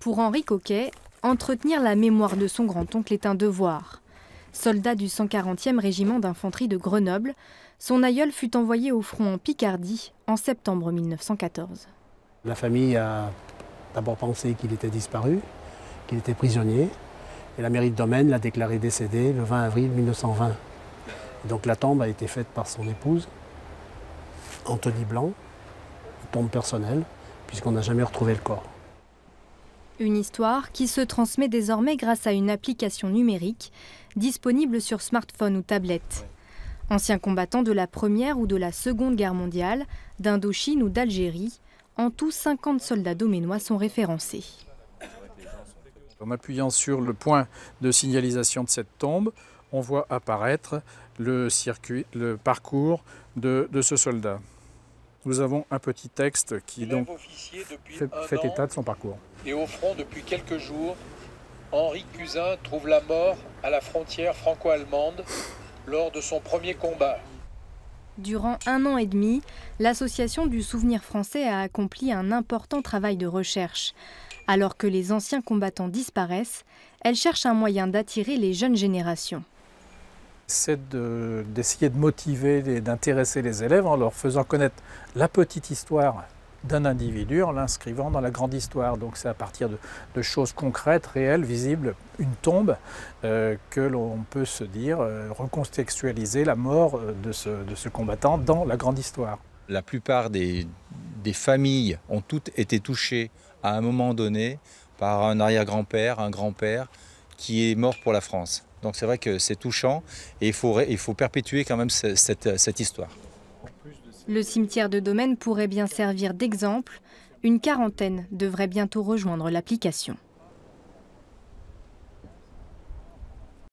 Pour Henri Coquet, entretenir la mémoire de son grand-oncle est un devoir. Soldat du 140e régiment d'infanterie de Grenoble, son aïeul fut envoyé au front en Picardie en septembre 1914. La famille a d'abord pensé qu'il était disparu, qu'il était prisonnier, et la mairie de Domaine l'a déclaré décédé le 20 avril 1920. Et donc la tombe a été faite par son épouse, Anthony Blanc, une tombe personnelle, puisqu'on n'a jamais retrouvé le corps. Une histoire qui se transmet désormais grâce à une application numérique disponible sur smartphone ou tablette. Anciens combattants de la Première ou de la Seconde Guerre mondiale, d'Indochine ou d'Algérie, en tout 50 soldats doménois sont référencés. En appuyant sur le point de signalisation de cette tombe, on voit apparaître le circuit, le parcours de ce soldat. Nous avons un petit texte qui donc fait état de son parcours. Et au front depuis quelques jours, Henri Cuzin trouve la mort à la frontière franco-allemande lors de son premier combat. Durant 1 an et demi, l'Association du Souvenir français a accompli un important travail de recherche. Alors que les anciens combattants disparaissent, elle cherche un moyen d'attirer les jeunes générations. C'est d'essayer de motiver et d'intéresser les élèves en leur faisant connaître la petite histoire d'un individu en l'inscrivant dans la grande histoire. Donc c'est à partir de choses concrètes, réelles, visibles, une tombe, que l'on peut se dire, recontextualiser la mort de ce combattant dans la grande histoire. La plupart des familles ont toutes été touchées à un moment donné par un arrière-grand-père, un grand-père qui est mort pour la France. Donc c'est vrai que c'est touchant et il faut perpétuer quand même cette histoire. Le cimetière de Domaine pourrait bien servir d'exemple. Une quarantaine devrait bientôt rejoindre l'application.